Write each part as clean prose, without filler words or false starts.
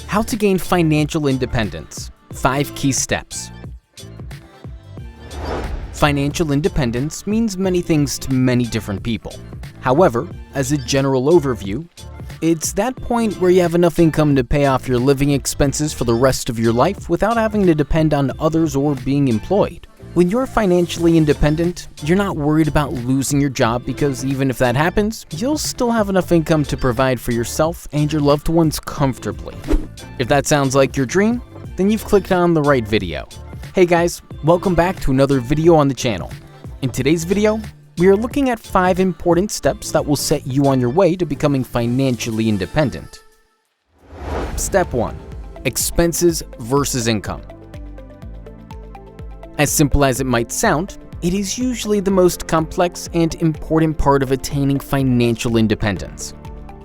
How to gain financial independence. 5 key steps. Financial independence means many things to many different people. However, as a general overview, it's that point where you have enough income to pay off your living expenses for the rest of your life without having to depend on others or being employed. When you're financially independent, you're not worried about losing your job because even if that happens, you'll still have enough income to provide for yourself and your loved ones comfortably. If that sounds like your dream, then you've clicked on the right video. Hey guys, welcome back to another video on the channel. In today's video, we are looking at 5 important steps that will set you on your way to becoming financially independent. Step 1. Expenses versus income. As simple as it might sound, it is usually the most complex and important part of attaining financial independence.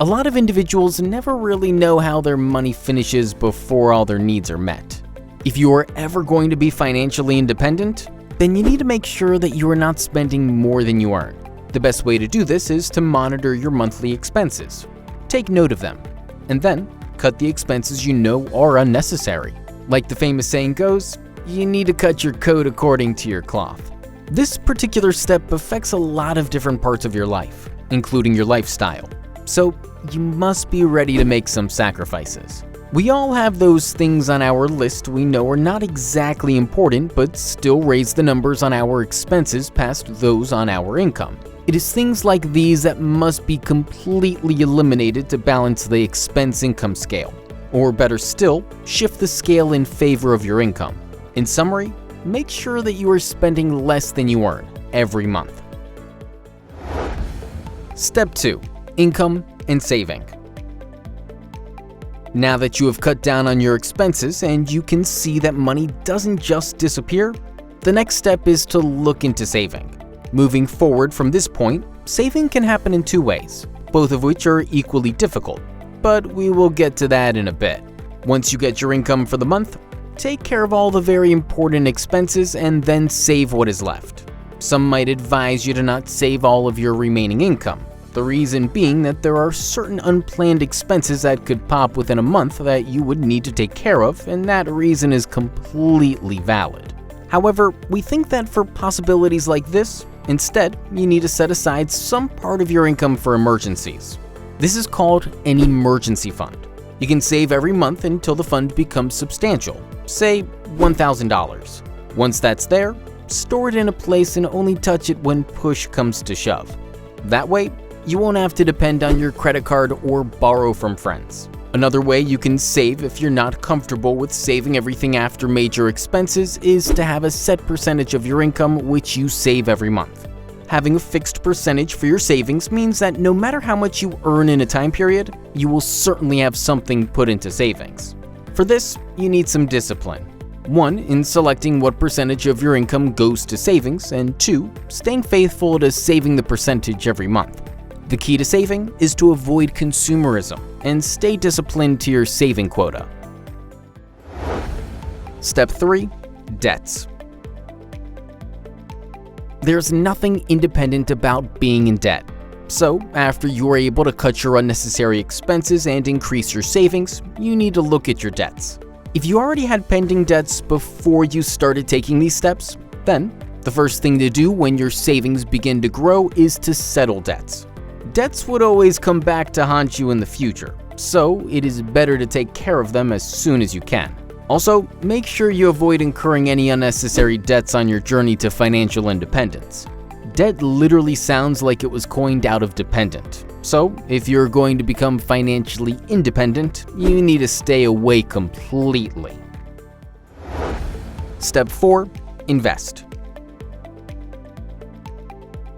A lot of individuals never really know how their money finishes before all their needs are met. If you are ever going to be financially independent, then you need to make sure that you are not spending more than you earn. The best way to do this is to monitor your monthly expenses. Take note of them, and then cut the expenses you know are unnecessary. Like the famous saying goes, you need to cut your coat according to your cloth. This particular step affects a lot of different parts of your life, including your lifestyle. So you must be ready to make some sacrifices. We all have those things on our list we know are not exactly important but still raise the numbers on our expenses past those on our income. It is things like these that must be completely eliminated to balance the expense-income scale. Or better still, shift the scale in favor of your income. In summary, make sure that you are spending less than you earn every month. Step 2. Income and saving. Now that you have cut down on your expenses and you can see that money doesn't just disappear, the next step is to look into saving. Moving forward from this point, saving can happen in 2 ways, both of which are equally difficult, but we will get to that in a bit. Once you get your income for the month, take care of all the very important expenses and then save what is left. Some might advise you to not save all of your remaining income. The reason being that there are certain unplanned expenses that could pop within a month that you would need to take care of, and that reason is completely valid. However, we think that for possibilities like this, instead, you need to set aside some part of your income for emergencies. This is called an emergency fund. You can save every month until the fund becomes substantial, say $1,000. Once that's there, store it in a place and only touch it when push comes to shove. That way, you won't have to depend on your credit card or borrow from friends. Another way you can save if you're not comfortable with saving everything after major expenses is to have a set percentage of your income which you save every month. Having a fixed percentage for your savings means that no matter how much you earn in a time period, you will certainly have something put into savings. For this, you need some discipline. 1. In selecting what percentage of your income goes to savings, and 2. Staying faithful to saving the percentage every month. The key to saving is to avoid consumerism and stay disciplined to your saving quota. Step 3. Debts. There's nothing independent about being in debt. So, after you are able to cut your unnecessary expenses and increase your savings, you need to look at your debts. If you already had pending debts before you started taking these steps, then the first thing to do when your savings begin to grow is to settle debts. Debts would always come back to haunt you in the future, so it is better to take care of them as soon as you can. Also, make sure you avoid incurring any unnecessary debts on your journey to financial independence. Debt literally sounds like it was coined out of dependent. So, if you're going to become financially independent, you need to stay away completely. Step 4. Invest.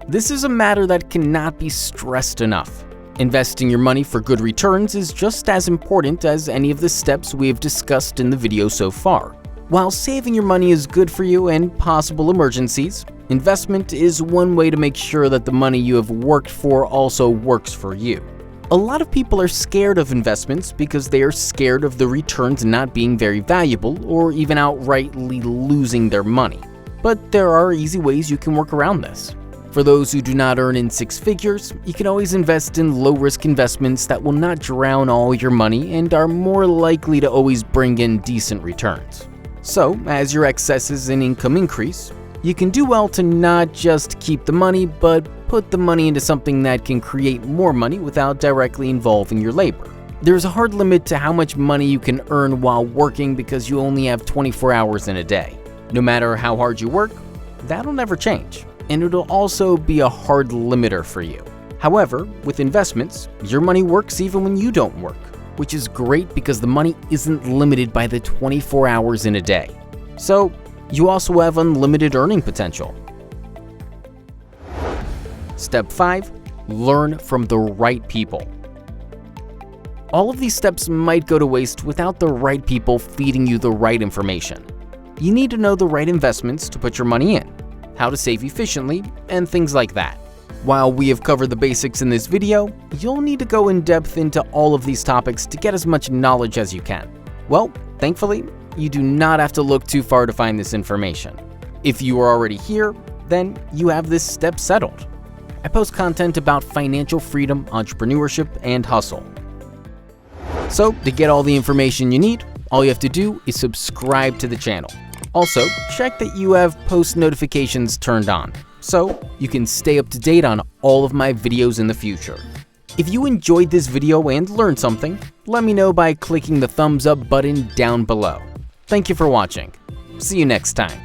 This is a matter that cannot be stressed enough. Investing your money for good returns is just as important as any of the steps we have discussed in the video so far. While saving your money is good for you and possible emergencies, investment is one way to make sure that the money you have worked for also works for you. A lot of people are scared of investments because they are scared of the returns not being very valuable or even outrightly losing their money. But there are easy ways you can work around this. For those who do not earn in six figures, you can always invest in low-risk investments that will not drown all your money and are more likely to always bring in decent returns. So, as your excesses in income increase, you can do well to not just keep the money, but put the money into something that can create more money without directly involving your labor. There's a hard limit to how much money you can earn while working because you only have 24 hours in a day. No matter how hard you work, that'll never change, and it'll also be a hard limiter for you. However, with investments, your money works even when you don't work, which is great because the money isn't limited by the 24 hours in a day. So, you also have unlimited earning potential. Step 5. Learn from the right people. All of these steps might go to waste without the right people feeding you the right information. You need to know the right investments to put your money in, how to save efficiently, and things like that. While we have covered the basics in this video, you'll need to go in depth into all of these topics to get as much knowledge as you can. Well, thankfully, you do not have to look too far to find this information. If you are already here, then you have this step settled. I post content about financial freedom, entrepreneurship, and hustle. So, to get all the information you need, all you have to do is subscribe to the channel. Also, check that you have post notifications turned on, so you can stay up to date on all of my videos in the future. If you enjoyed this video and learned something, let me know by clicking the thumbs up button down below. Thank you for watching. See you next time.